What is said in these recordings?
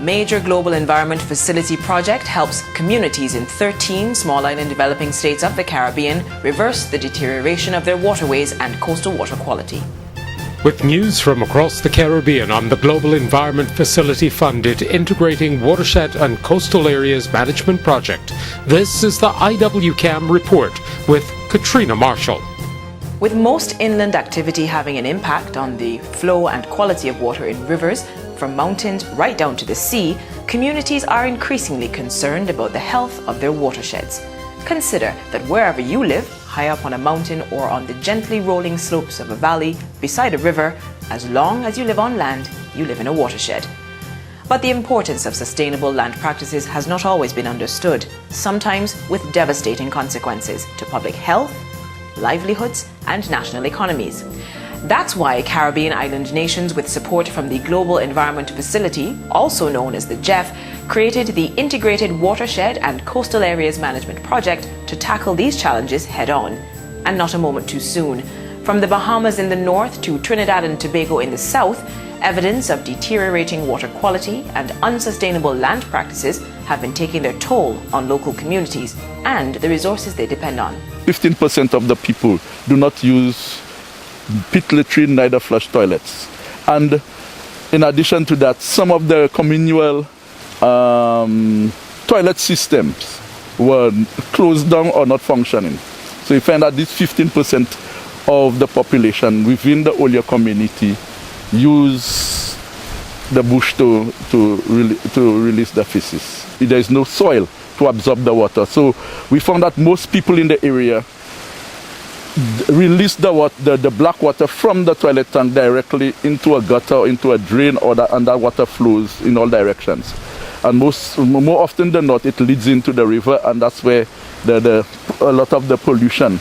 Major Global Environment Facility project helps communities in 13 small island developing states of the Caribbean reverse the deterioration of their waterways and coastal water quality. With news from across the Caribbean on the Global Environment Facility funded Integrating Watershed and Coastal Areas Management Project, this is the IWCAM Report with KATRINA Marshall. With most inland activity having an impact on the flow and quality of water in rivers, from mountains right down to the sea, communities are increasingly concerned about the health of their watersheds. Consider that wherever you live, high up on a mountain or on the gently rolling slopes of a valley, beside a river, as long as you live on land, you live in a watershed. But the importance of sustainable land practices has not always been understood, sometimes with devastating consequences to public health, livelihoods, and national economies. That's why Caribbean island nations with support from the Global Environment Facility, also known as the GEF, created the Integrated Watershed and Coastal Areas Management Project to tackle these challenges head-on. And not a moment too soon. From the Bahamas in the north to Trinidad and Tobago in the south, evidence of deteriorating water quality and unsustainable land practices have been taking their toll on local communities and the resources they depend on. 15% of the people do not use pit latrine, neither flush toilets. And in addition to that, some of the communal toilet systems were closed down or not functioning. So you find that this 15% of the population within the Olia community use the bush to release the feces. There is no soil to absorb the water. So we found that most people in the area release the black water from the toilet tank directly into a gutter or into a drain, and that water flows in all directions. And more often than not, it leads into the river, and that's where a lot of the pollution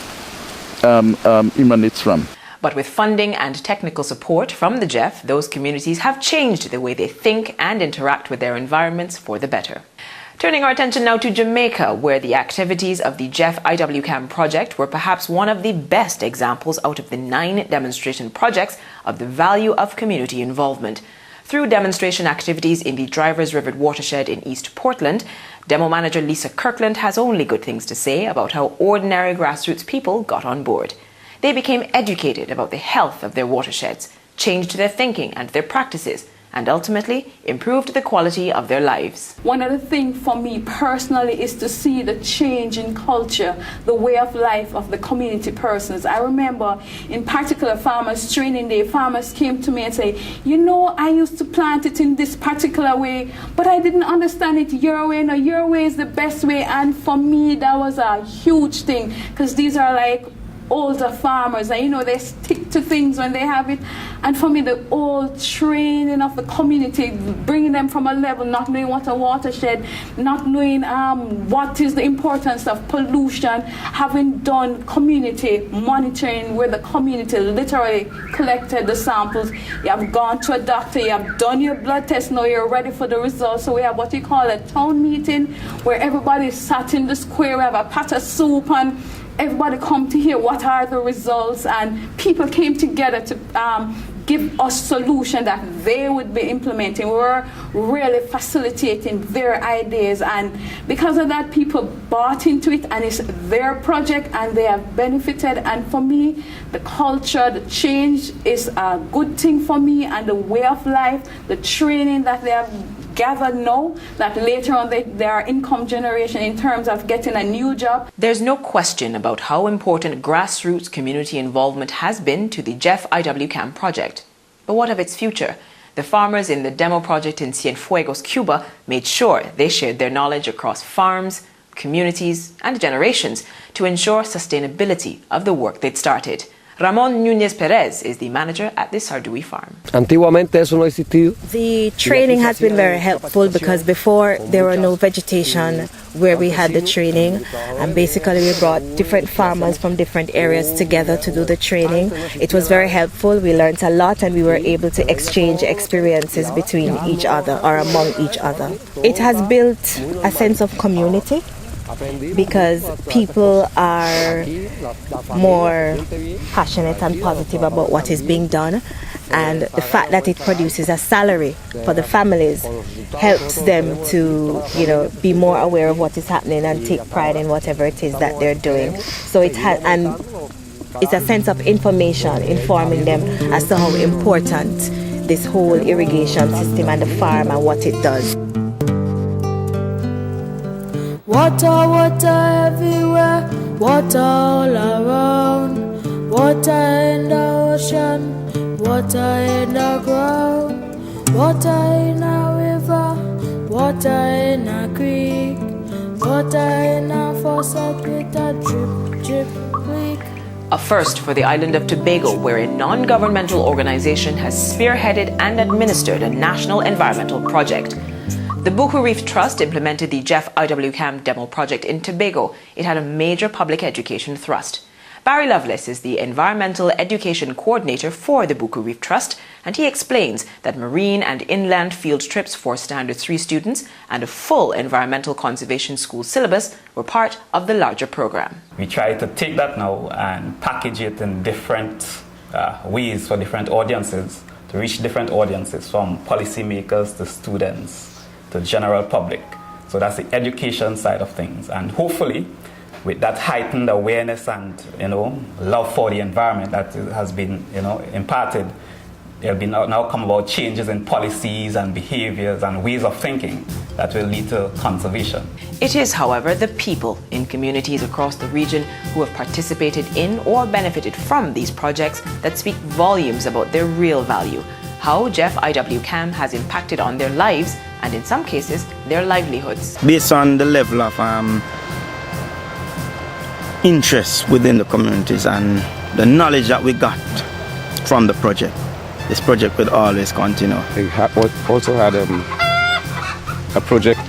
emanates from. But with funding and technical support from the GEF, those communities have changed the way they think and interact with their environments for the better. Turning our attention now to Jamaica, where the activities of the GEF IWCAM project were perhaps one of the best examples out of the 9 demonstration projects of the value of community involvement. Through demonstration activities in the Drivers River watershed in East Portland, Demo Manager Lisa Kirkland has only good things to say about how ordinary grassroots people got on board. They became educated about the health of their watersheds, changed their thinking and their practices, and ultimately improved the quality of their lives. One of the things for me personally is to see the change in culture, the way of life of the community persons. I remember in particular farmers training day, farmers came to me and say, you know, I used to plant it in this particular way, but I didn't understand it your way. No, your way is the best way. And for me, that was a huge thing, because these are like older farmers, and you know, they stick to things when they have it. And for me, the old training of the community, bringing them from a level not knowing what a watershed, not knowing what is the importance of pollution, having done community monitoring where the community literally collected the samples. You have gone to a doctor, you have done your blood test, now you're ready for the results. So we have what we call a town meeting where everybody sat in the square, we have a pot of soup, and everybody come to hear what are the results, and people came together to give us solution that they would be implementing. We were really facilitating their ideas, and because of that, people bought into it, and it's their project and they have benefited. And for me, the culture, the change is a good thing for me, and the way of life, the training that they have gathered now, that later on they are income generation in terms of getting a new job. There's no question about how important grassroots community involvement has been to the GEF IWCAM project. But what of its future? The farmers in the demo project in Cienfuegos, Cuba, made sure they shared their knowledge across farms, communities, and generations to ensure sustainability of the work they'd started. Ramon Núñez Perez is the manager at the Sardui farm. The training has been very helpful because before there were no vegetation where we had the training, and basically we brought different farmers from different areas together to do the training. It was very helpful. We learned a lot and we were able to exchange experiences between each other or among each other. It has built a sense of community because people are more passionate and positive about what is being done, and the fact that it produces a salary for the families helps them to, be more aware of what is happening and take pride in whatever it is that they're doing. So it has, and it's a sense of information, informing them as to how important this whole irrigation system and the farm and what it does. Water, water everywhere, water all around, water in the ocean, water in the ground, water in a river, water in a creek, water in a faucet with a drip, drip leak. A first for the island of Tobago, where a non-governmental organization has spearheaded and administered a national environmental project. The Buccoo Reef Trust implemented the Jeff IWCAM demo project in Tobago. It had a major public education thrust. Barry Lovelace is the Environmental Education Coordinator for the Buccoo Reef Trust, and he explains that marine and inland field trips for Standard 3 students and a full environmental conservation school syllabus were part of the larger program. We try to take that now and package it in different ways for different audiences, to reach different audiences, from policymakers to students to general public. So that's the education side of things, and hopefully with that heightened awareness and love for the environment that has been imparted, there will be now come about changes in policies and behaviors and ways of thinking that will lead to conservation. It is, however, the people in communities across the region who have participated in or benefited from these projects that speak volumes about their real value, how Jeff IWCAM has impacted on their lives and, in some cases, their livelihoods. Based on the level of interest within the communities and the knowledge that we got from the project, this project will always continue. I also had a project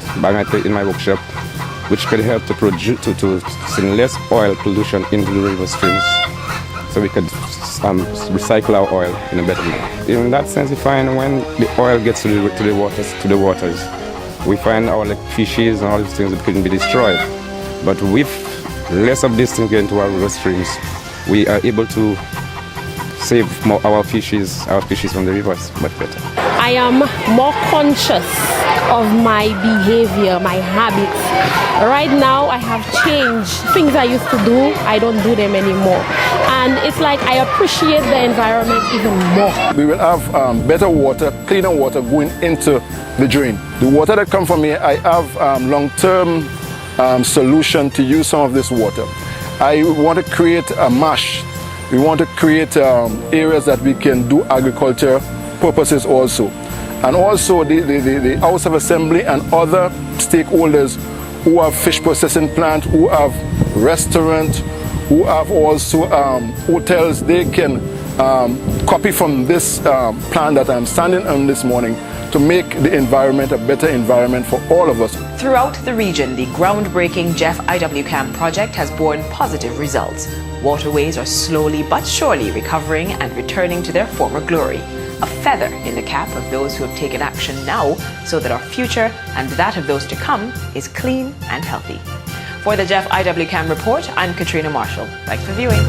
in my workshop which could help to send less oil pollution into the river streams, so we could recycle our oil in a better way. In that sense, we find when the oil gets to the waters, we find our fishes and all these things that couldn't be destroyed. But with less of this thing getting to our river streams, we are able to save our fishes from the rivers much better. I am more conscious of my behavior, my habits. Right now I have changed. Things I used to do, I don't do them anymore. And it's like I appreciate the environment even more. We will have better water, cleaner water going into the drain. The water that comes from here, I have long-term solution to use some of this water. I want to create a marsh. We want to create areas that we can do agriculture purposes also. And also the House of Assembly and other stakeholders who have fish processing plant, who have restaurant, who have also hotels, they can copy from this plan that I'm standing on this morning to make the environment a better environment for all of us. Throughout the region, the groundbreaking Jeff IWCAM project has borne positive results. Waterways are slowly but surely recovering and returning to their former glory. A feather in the cap of those who have taken action now, so that our future and that of those to come is clean and healthy. For the Jeff IWCAM report, I'm KATRINA Marshall. Thanks for viewing.